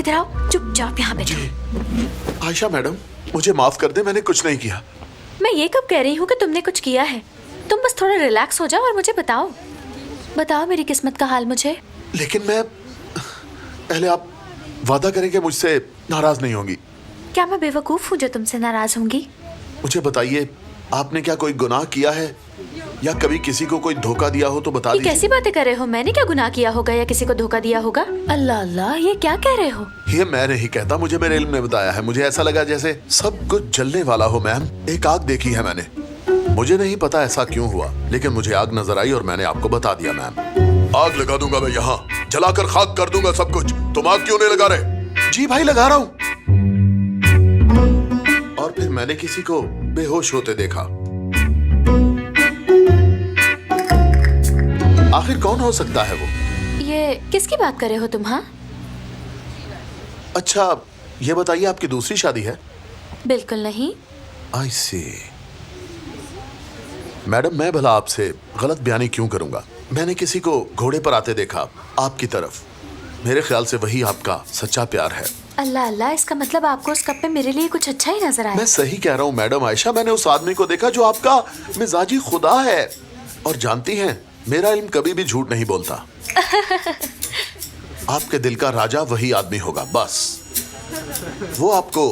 इधर आओ, चुपचाप यहाँ बैठो। आयशा मैडम, मुझे माफ कर दे, मैंने कुछ नहीं किया। मैं ये कब कह रही हूँ कि तुमने कुछ किया है? तुम बस थोड़ा रिलैक्स हो जाओ और मुझे बताओ मेरी किस्मत का हाल मुझे। लेकिन मैं पहले आप वादा करें कि मुझसे नाराज नहीं होंगी। क्या मैं बेवकूफ हूँ जो तुमसे नाराज होंगी? मुझे बताइए, आपने क्या कोई गुनाह किया है या कभी किसी को कोई धोखा दिया हो तो बता दीजिए। कैसी बातें कर रहे हो? मैंने क्या गुनाह किया होगा या किसी को धोखा दिया होगा? अल्लाह अल्लाह, ये क्या कह रहे हो? ये मैं नहीं कहता, मुझे मेरे इल्म ने बताया है। मुझे ऐसा लगा जैसे सब कुछ जलने वाला हो। मैम, एक आग देखी है मैंने। मुझे नहीं पता ऐसा क्यों हुआ, लेकिन मुझे आग नजर आई और मैंने आपको बता दिया। मैम, आग लगा दूंगा मैं यहाँ, जलाकर खाक कर दूंगा सब कुछ। तुम आग क्यों नहीं लगा रहे? जी भाई, लगा रहा हूँ। और फिर मैंने किसी को बेहोश होते देखा। आखिर कौन हो सकता है वो? ये किसकी बात कर रहे हो तुम? हाँ, अच्छा ये बताइए, आपकी दूसरी शादी है? बिल्कुल नहीं। आई सी। मैडम, मैं भला आपसे गलत बयानी क्यों करूंगा? मैंने किसी को घोड़े पर आते देखा आपकी तरफ। मेरे ख्याल से वही आपका सच्चा प्यार है। अल्लाह अल्लाह, इसका मतलब आपको उस कप में मेरे लिए कुछ अच्छा ही नजर आया? मैं सही कह रहा हूँ मैडम आयशा, मैंने उस आदमी को देखा जो आपका मिजाजी खुदा है। और जानती हैं, मेरा इल्म कभी भी झूठ नहीं बोलता। आपके दिल का राजा वही आदमी होगा बस। वो आपको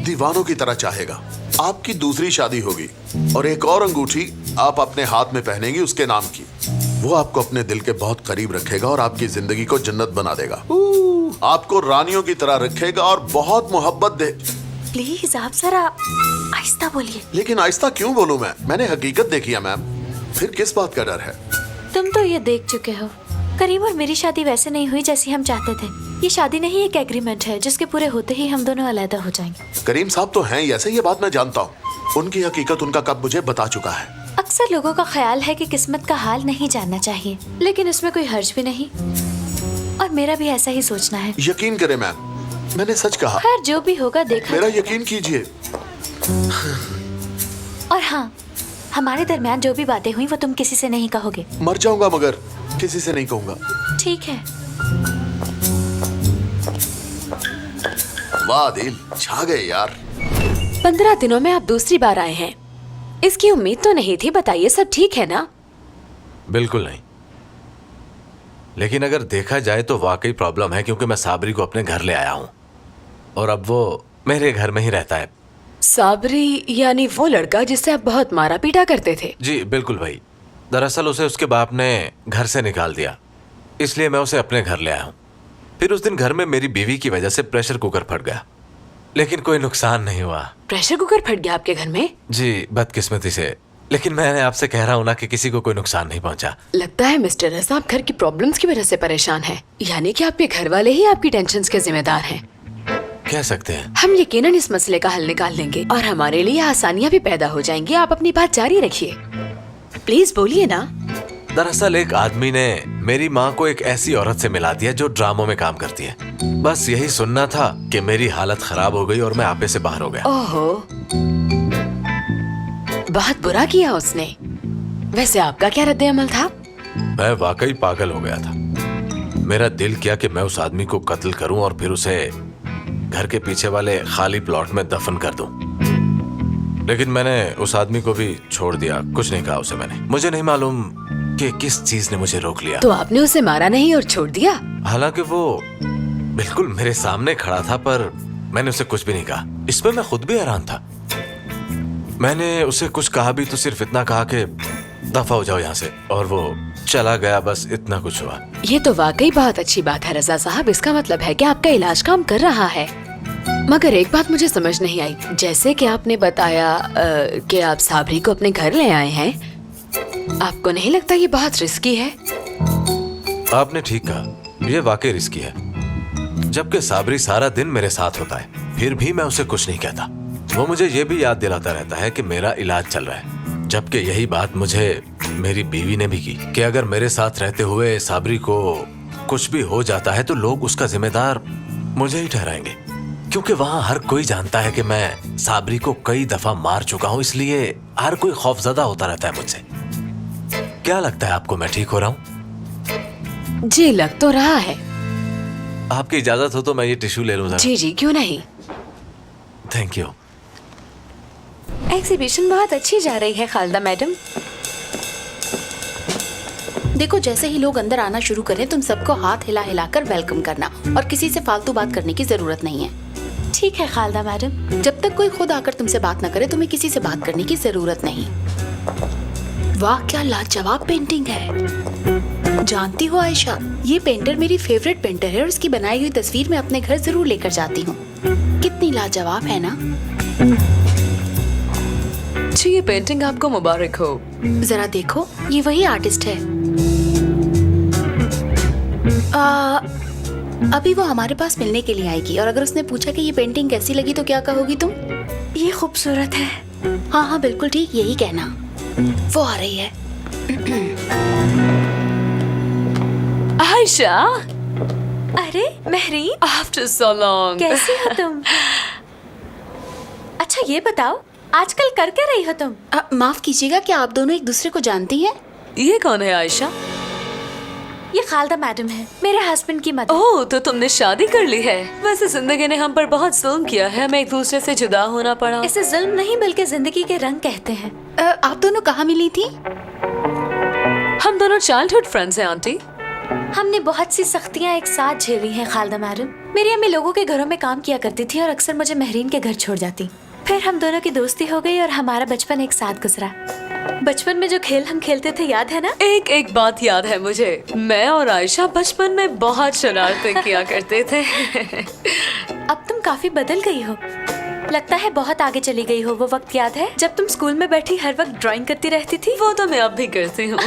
दीवानों की तरह चाहेगा। आपकी दूसरी शादी होगी और एक और अंगूठी आप अपने हाथ में पहनेंगी उसके नाम की। वो आपको अपने दिल के बहुत करीब रखेगा और आपकी जिंदगी को जन्नत बना देगा। आपको रानियों की तरह रखेगा और बहुत मोहब्बत दे। प्लीज आप जरा आहिस्ता बोलिए। लेकिन आहिस्ता क्यों बोलूं मैंने हकीकत देखी है मैम। फिर किस बात का डर है? तुम तो ये देख चुके हो, करीम और मेरी शादी वैसे नहीं हुई जैसी हम चाहते थे। ये शादी नहीं, एक एग्रीमेंट है जिसके पूरे होते ही हम दोनों अलग हो जाएंगे। करीम साहब तो हैं ऐसे, ये बात मैं जानता हूँ। उनकी हकीकत उनका कब मुझे बता चुका है। अक्सर लोगों का ख्याल है कि किस्मत का हाल नहीं जानना चाहिए, लेकिन इसमें कोई हर्ज भी नहीं और मेरा भी ऐसा ही सोचना है। यकीन करें मैम, मैंने सच कहा। खैर जो भी होगा देखा। मेरा यकीन कीजिए। और हाँ, हमारे दरमियान जो भी बातें हुई वो तुम किसी से नहीं कहोगे। मर जाऊंगा मगर किसी से नहीं कहूंगा। ठीक है। वाह दिल, छा गए यार। 15 दिनों में आप दूसरी बार आए हैं, इसकी उम्मीद तो नहीं थी। बताइए सब ठीक है ना? बिल्कुल नहीं, लेकिन अगर देखा जाए तो वाकई प्रॉब्लम है, क्योंकि मैं साबरी को अपने घर ले आया हूँ और अब वो मेरे घर में ही रहता है। साबरी यानी वो लड़का जिससे आप बहुत मारा पीटा करते थे? जी बिल्कुल भाई। दरअसल उसे उसके बाप ने घर से निकाल दिया, इसलिए मैं उसे अपने घर ले आया हूँ। फिर उस दिन घर में मेरी बीवी की वजह से प्रेशर कुकर फट गया, लेकिन कोई नुकसान नहीं हुआ। प्रेशर कुकर फट गया आपके घर में? जी बदकिस्मती से, लेकिन मैं आपसे कह रहा हूँ ना कि किसी को कोई नुकसान नहीं पहुंचा। लगता है मिस्टर रज़ा आप घर की प्रॉब्लम्स की वजह से परेशान हैं, यानी कि आपके घर वाले ही आपकी टेंशन्स के जिम्मेदार हैं। कह सकते हैं। हम यकीनन इस मसले का हल निकाल लेंगे और हमारे लिए आसानियाँ भी पैदा हो जाएंगी। आप अपनी बात जारी रखिए, प्लीज बोलिए ना। दरअसल एक आदमी ने मेरी माँ को एक ऐसी औरत से मिला दिया जो ड्रामों में काम करती है। बस यही सुनना था कि मेरी हालत खराब हो गई और मैं आपे से बाहर हो गया। ओहो, बहुत बुरा किया उसने। वैसे आपका क्या रद्द-ए-अमल था? मैं वाकई पागल हो गया था। मेरा दिल किया कि मैं उस आदमी को कत्ल करूं और फिर उसे घर के पीछे वाले खाली प्लॉट में दफन कर दूं। लेकिन मैंने उस आदमी को भी छोड़ दिया, कुछ नहीं कहा उसे मैंने। मुझे नहीं मालूम कि किस चीज ने मुझे रोक लिया। तो आपने उसे मारा नहीं और छोड़ दिया? हालांकि वो बिल्कुल मेरे सामने खड़ा था, पर मैंने उसे कुछ भी नहीं कहा। इसमें मैं खुद भी हैरान था। मैंने उसे कुछ कहा भी तो सिर्फ इतना कहा कि दफा हो जाओ यहाँ से, और वो चला गया। बस इतना कुछ हुआ। ये तो वाकई बहुत अच्छी बात है रज़ा साहब। इसका मतलब है कि आपका इलाज काम कर रहा है। मगर एक बात मुझे समझ नहीं आई, जैसे कि आपने बताया कि आप साबरी को अपने घर ले आए हैं, आपको नहीं लगता ये बहुत रिस्की है? आपने ठीक कहा, ये वाकई रिस्की है। जबकि साबरी सारा दिन मेरे साथ होता है, फिर भी मैं उसे कुछ नहीं कहता। वो मुझे ये भी याद दिलाता रहता है कि मेरा इलाज चल रहा है। जबकि यही बात मुझे मेरी बीवी ने भी की कि अगर मेरे साथ रहते हुए साबरी को कुछ भी हो जाता है तो लोग उसका जिम्मेदार मुझे ही ठहराएंगे, क्योंकि वहां हर कोई जानता है कि मैं साबरी को कई दफा मार चुका हूं, इसलिए हर कोई खौफजदा होता रहता है मुझसे। क्या लगता है आपको, मैं ठीक हो रहा हूं? जी लग तो रहा है, आपकी इजाजत हो तो मैं ये टिश्यू ले लूं जरा। जी जी, क्यों नहीं। Thank you. एग्जीबिशन बहुत अच्छी जा रही है खालिदा मैडम। देखो, जैसे ही लोग अंदर आना शुरू करें तुम सबको हाथ हिला हिलाकर वेलकम करना और किसी से फालतू बात करने की जरूरत नहीं है। ठीक है खालिदा मैडम। जब तक कोई खुद आकर तुमसे बात न करे तुम्हें किसी से बात करने की जरूरत नहीं। वाह, क्या लाजवाब पेंटिंग है। जानती हो आयशा, ये पेंटर मेरी फेवरेट पेंटर है और उसकी बनाई हुई तस्वीर मैं अपने घर जरूर लेकर जाती हूँ। कितनी लाजवाब है ना। जी, ये पेंटिंग आपको मुबारक हो। जरा देखो, ये वही आर्टिस्ट है। अभी वो हमारे पास मिलने के लिए आएगी और अगर उसने पूछा कि ये पेंटिंग कैसी लगी तो क्या कहोगी तुम? ये खूबसूरत है। हाँ हाँ, बिल्कुल ठीक, यही कहना। वो आ रही है। आयशा, अरे महरीन, आफ्टर सो लॉन्ग। कैसी हो तुम? अच्छा ये बताओ, आजकल कर क्या रही हो तुम? माफ कीजिएगा, क्या आप दोनों एक दूसरे को जानती हैं? ये कौन है आयशा? ये खालिदा मैडम है, मेरे हस्बैंड की मदर। ओह, तो तुमने शादी कर ली है। वैसे जिंदगी ने हम पर बहुत जुल्म किया है, हमें एक दूसरे से जुदा होना पड़ा। इसे जुल्म नहीं बल्कि जिंदगी के रंग कहते हैं। आप दोनों कहाँ मिली थी? हम दोनों चाइल्डहुड फ्रेंड्स हैं आंटी। हमने बहुत सी सख्तियाँ एक साथ झेली हैं खालिदा मैडम। मेरी अम्मी लोगों के घरों में काम किया करती थी और अक्सर मुझे महरीन के घर छोड़ जाती। फिर हम दोनों की दोस्ती हो गई और हमारा बचपन एक साथ गुजरा। बचपन में जो खेल हम खेलते थे याद है ना? एक एक बात याद है मुझे। मैं और आयशा बचपन में बहुत शरारतें किया करते थे। अब तुम काफी बदल गई हो, लगता है बहुत आगे चली गई हो। वो वक्त याद है जब तुम स्कूल में बैठी हर वक्त ड्राइंग करती रहती थी? वो तो मैं अब भी करती हूँ।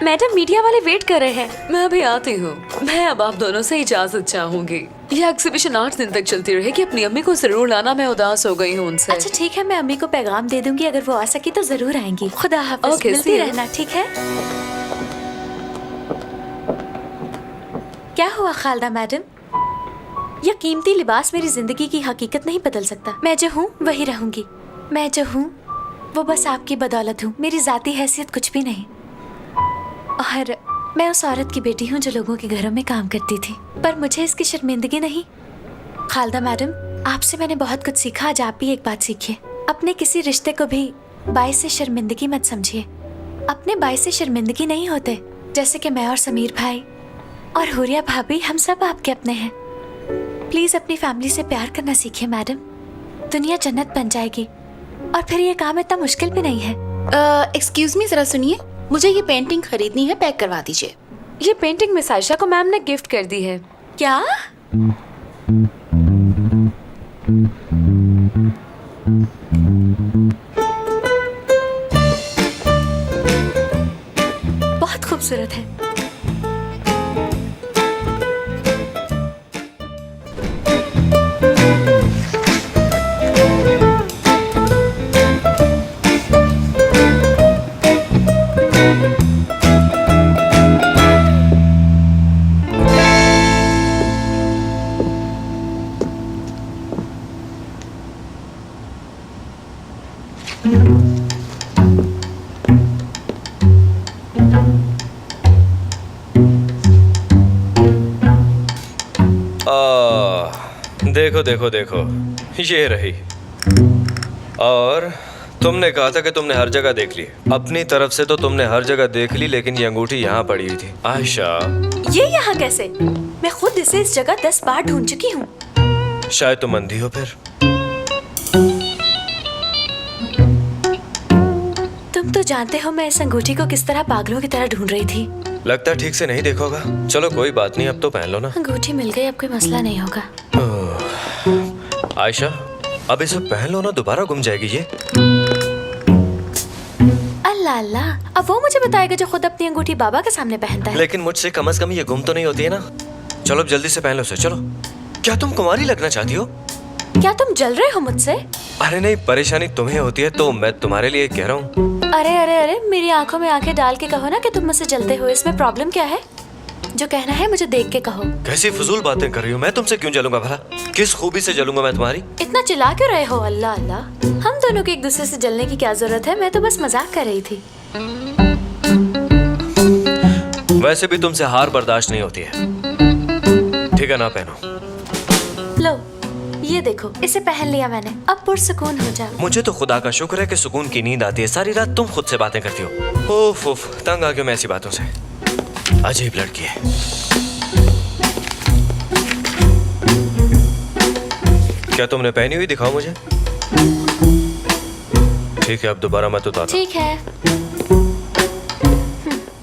मैडम, मीडिया वाले वेट कर रहे हैं। मैं अभी आती हूँ। मैं अब आप दोनों से इजाजत चाहूंगी। ये एग्जीबिशन 8 दिन तक चलती रहेगी। अपनी अम्मी को जरूर लाना, मैं उदास हो गई हूँ उनसे। अच्छा ठीक है, मैं अम्मी को पैगाम दे दूंगी, अगर वो आ सकी तो जरूर आएंगी। खुदा हाफिज। Okay, मिलती see you. रहना, ठीक है? क्या हुआ खालिदा मैडम? यह कीमती लिबास मेरी जिंदगी की हकीकत नहीं बदल सकता। मैं जो हूँ वही रहूंगी। मैं जो हूँ वो बस आपकी बदौलत हूँ। मेरी जाती हैसियत कुछ भी नहीं। और मैं उस औरत की बेटी हूँ जो लोगों के घरों में काम करती थी, पर मुझे इसकी शर्मिंदगी नहीं। खालिदा मैडम, आपसे मैंने बहुत कुछ सीखा। आज आप भी एक बात सीखिए, अपने किसी रिश्ते को भी बाइस से शर्मिंदगी मत समझिए। अपने बाइस से शर्मिंदगी नहीं होते। जैसे कि मैं और समीर भाई और हुरिया भाभी, हम सब आपके अपने हैं। प्लीज अपनी फैमिली से प्यार करना सीखिए मैडम, दुनिया जन्नत बन जाएगी। और फिर ये काम इतना मुश्किल भी नहीं है। एक्सक्यूज मी, जरा सुनिए, मुझे ये पेंटिंग खरीदनी है, पैक करवा दीजिए। ये पेंटिंग मिस आयशा को मैम ने गिफ्ट कर दी है। क्या? बहुत खूबसूरत है। देखो देखो देखो, ये रही। और तुमने कहा था कि तुमने हर जगह देख ली। अपनी तरफ से तो तुमने हर जगह देख ली, लेकिन ये अंगूठी यहाँ पड़ी हुई थी। आयशा, ये यहाँ कैसे? मैं खुद इसे इस जगह 10 बार ढूंढ चुकी हूँ। शायद तुम अंधी हो फिर। तुम तो जानते हो मैं इस अंगूठी को किस तरह पागलों की तरह ढूंढ रही थी। लगता है ठीक से नहीं देखोगा। चलो कोई बात नहीं, अब तो पहन लो ना। अंगूठी मिल गई, अब कोई मसला नहीं होगा। आयशा, अब इसे पहन लो ना, दोबारा गुम जाएगी ये। अल्लाह अल्लाह, अब वो मुझे बताएगा जो खुद अपनी अंगूठी बाबा के सामने पहनता है। लेकिन मुझसे कम से कम ये गुम तो नहीं होती है ना। चलो अब जल्दी से पहन लो उसे, चलो। क्या तुम कुंवारी लगना चाहती हो? क्या तुम जल रहे हो मुझसे? अरे नहीं, परेशानी तुम्हें होती है तो मैं तुम्हारे लिए कह रहा हूँ। अरे अरे अरे, मेरी आंखों में आंखें डाल के कहो ना कि तुम मुझसे जलते हो। इसमें प्रॉब्लम क्या है? जो कहना है मुझे देख के कहो। कैसी फजूल बातें कर रही हो? मैं तुमसे क्यों जलूंगा भला? किस खूबी से जलूंगा मैं तुम्हारी? इतना चिल्ला क्यों रहे हो? अल्लाह अल्लाह, हम दोनों के एक दूसरे से जलने की क्या जरूरत है? मैं तो बस मजाक कर रही थी। वैसे भी तुमसे हार बर्दाश्त नहीं होती है। ठीक है, ना पहनो। लो ये देखो, इसे पहन लिया मैंने, अब पुरसुकून हो जाओ। मुझे तो खुदा का शुक्र है कि सुकून की नींद आती है। सारी रात तुम खुद से बातें करती हो। ओफ ओफ, तंग आ गया मैं ऐसी बातों से। अजीब लड़की है। क्या तुमने पहनी हुई दिखाओ मुझे। ठीक है, अब दोबारा मत उतारो। ठीक है।